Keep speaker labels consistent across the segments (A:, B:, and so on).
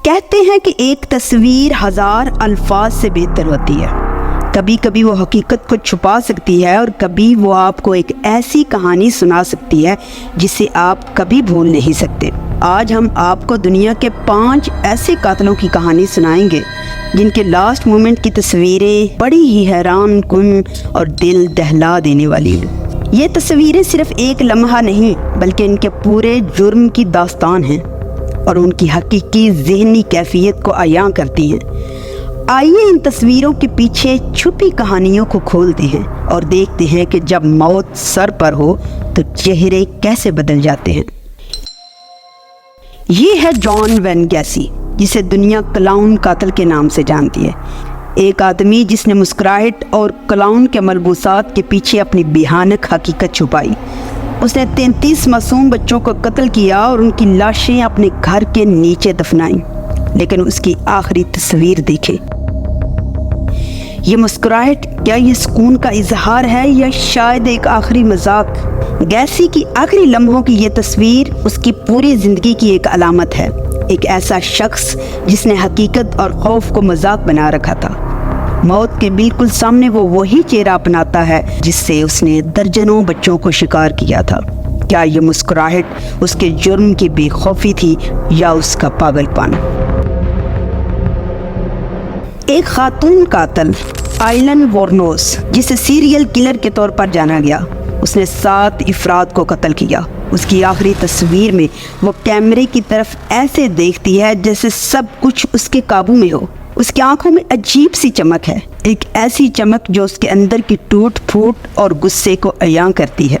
A: کہتے ہیں کہ ایک تصویر 1000 الفاظ سے بہتر ہوتی ہے۔ کبھی کبھی وہ حقیقت کو چھپا سکتی ہے اور کبھی وہ آپ کو ایک ایسی کہانی سنا سکتی ہے جسے آپ کبھی بھول نہیں سکتے۔ آج ہم آپ کو دنیا کے 5 ایسے قاتلوں کی کہانی سنائیں گے جن کے لاسٹ مومنٹ کی تصویریں بڑی ہی حیران کن اور دل دہلا دینے والی ہیں۔ یہ تصویریں صرف ایک لمحہ نہیں بلکہ ان کے پورے جرم کی داستان ہیں اور ان کی حقیقی ذہنی کیفیت کو عیاں کرتی ہیں۔ آئیے ان تصویروں کے پیچھے چھپی کہانیوں کو کھولتے ہیں اور دیکھتے ہیں کہ جب موت سر پر ہو تو چہرے کیسے بدل جاتے ہیں۔ یہ ہے جان وین گیسی، جسے دنیا کلاؤن قاتل کے نام سے جانتی ہے۔ ایک آدمی جس نے مسکراہٹ اور کلاؤن کے ملبوسات کے پیچھے اپنی بھیانک حقیقت چھپائی۔ اس نے 33 معصوم بچوں کو قتل کیا اور ان کی لاشیں اپنے گھر کے نیچے دفنائیں، لیکن اس کی آخری تصویر دیکھیں۔ یہ مسکراہٹ کیا یہ سکون کا اظہار ہے یا شاید ایک آخری مذاق؟ گیسی کی آخری لمحوں کی یہ تصویر اس کی پوری زندگی کی ایک علامت ہے۔ ایک ایسا شخص جس نے حقیقت اور خوف کو مذاق بنا رکھا تھا۔ موت کے بالکل سامنے وہ وہی چہرہ اپناتا ہے جس سے اس نے درجنوں بچوں کو شکار کیا تھا۔ کیا یہ مسکراہٹ اس کے جرم کی بے خوفی تھی یا اس کا پاگل پن؟ ایک خاتون قاتل آئلن وورنوس، جسے سیریل کلر کے طور پر جانا گیا، اس نے 7 افراد کو قتل کیا۔ اس کی آخری تصویر میں وہ کیمرے کی طرف ایسے دیکھتی ہے جیسے سب کچھ اس کے قابو میں ہو۔ اس کی آنکھوں میں عجیب سی چمک ہے، ایک ایسی چمک جو اس کے اندر کی ٹوٹ پھوٹ اور غصے کو عیاں کرتی ہے۔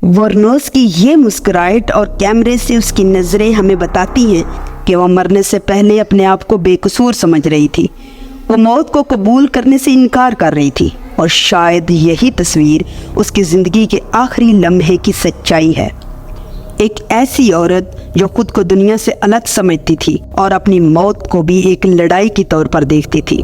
A: وورنوس کی یہ مسکراہٹ اور کیمرے سے اس کی نظریں ہمیں بتاتی ہیں کہ وہ مرنے سے پہلے اپنے آپ کو بے قصور سمجھ رہی تھی۔ وہ موت کو قبول کرنے سے انکار کر رہی تھی اور شاید یہی تصویر اس کی زندگی کے آخری لمحے کی سچائی ہے۔ ایک ایسی عورت جو خود کو دنیا سے الگ سمجھتی تھی اور اپنی موت کو بھی ایک لڑائی کے طور پر دیکھتی تھی۔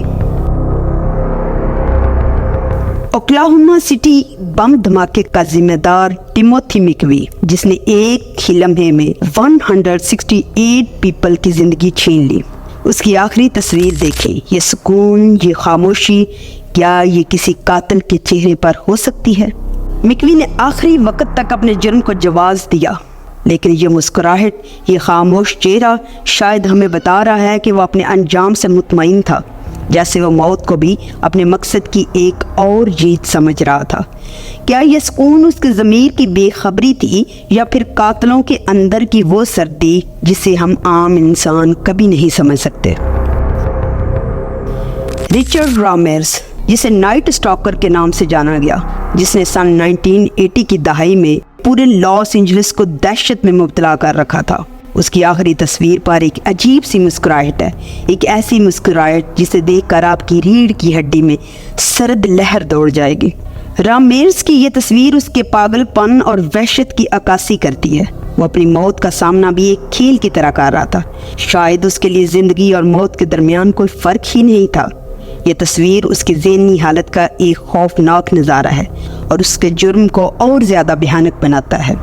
A: اوکلاہوما سٹی بم دھماکے کا ذمہ دار ٹیموتھی میکوی، جس نے ایک ہی لمحے میں 168 پیپل کی زندگی چھین لی، اس کی آخری تصویر دیکھیں۔ یہ سکون، یہ خاموشی، کیا یہ کسی قاتل کے چہرے پر ہو سکتی ہے؟ میکوی نے آخری وقت تک اپنے جرم کو جواز دیا، لیکن یہ مسکراہٹ، یہ خاموش چہرہ شاید ہمیں بتا رہا ہے کہ وہ اپنے انجام سے مطمئن تھا، جیسے وہ موت کو بھی اپنے مقصد کی ایک اور جیت سمجھ رہا تھا۔ کیا یہ سکون اس کے ضمیر کی بے خبری تھی یا پھر قاتلوں کے اندر کی وہ سردی جسے ہم عام انسان کبھی نہیں سمجھ سکتے؟ رچرڈ رامیرز، جسے نائٹ اسٹاکر کے نام سے جانا گیا، جس نے سن 1980 کی دہائی میں پورے لاس اینجلس کو دہشت میں مبتلا کر رکھا تھا، اس کی آخری تصویر پر ایک عجیب سی مسکراہٹ ہے، ایک ایسی مسکراہٹ جسے دیکھ کر آپ کی ریڑھ کی ہڈی میں سرد لہر دوڑ جائے گی۔ رامیرز کی یہ تصویر اس کے پاگل پن اور وحشت کی عکاسی کرتی ہے۔ وہ اپنی موت کا سامنا بھی ایک کھیل کی طرح کر رہا تھا، شاید اس کے لیے زندگی اور موت کے درمیان کوئی فرق ہی نہیں تھا۔ یہ تصویر اس کی ذہنی حالت کا ایک خوفناک نظارہ ہے اور اس کے جرم کو اور زیادہ بھیانک بناتا ہے۔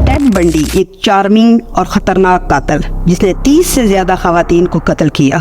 A: ٹیڈ بنڈی ایک چارمنگ اور خطرناک قاتل جس نے 30 سے زیادہ خواتین کو قتل کیا۔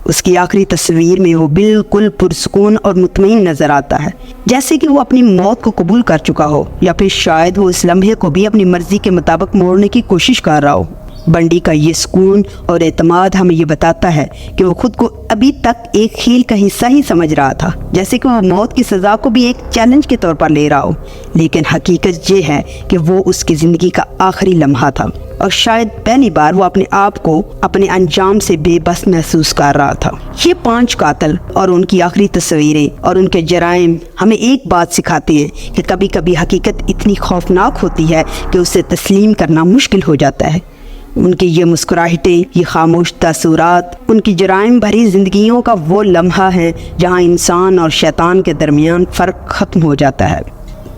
A: اس کی آخری تصویر میں وہ بالکل پرسکون اور مطمئن نظر آتا ہے، جیسے کہ وہ اپنی موت کو قبول کر چکا ہو، یا پھر شاید وہ اس لمحے کو بھی اپنی مرضی کے مطابق موڑنے کی کوشش کر رہا ہو۔ بنڈی کا یہ سکون اور اعتماد ہمیں یہ بتاتا ہے کہ وہ خود کو ابھی تک ایک کھیل کا حصہ ہی سمجھ رہا تھا، جیسے کہ وہ موت کی سزا کو بھی ایک چیلنج کے طور پر لے رہا ہو، لیکن حقیقت یہ ہے کہ وہ اس کی زندگی کا آخری لمحہ تھا اور شاید پہلی بار وہ اپنے آپ کو اپنے انجام سے بے بس محسوس کر رہا تھا۔ یہ 5 قاتل اور ان کی آخری تصویریں اور ان کے جرائم ہمیں ایک بات سکھاتے ہیں کہ کبھی کبھی حقیقت اتنی خوفناک ہوتی ہے کہ اسے تسلیم کرنا مشکل ہو جاتا ہے۔ ان کی یہ مسکراہٹیں، یہ خاموش تاثرات، ان کی جرائم بھری زندگیوں کا وہ لمحہ ہے جہاں انسان اور شیطان کے درمیان فرق ختم ہو جاتا ہے۔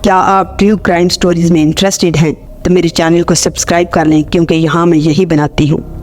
A: کیا آپ ٹرو کرائم سٹوریز میں انٹرسٹڈ ہیں تو میرے چینل کو سبسکرائب کر لیں، کیونکہ یہاں میں یہی بناتی ہوں۔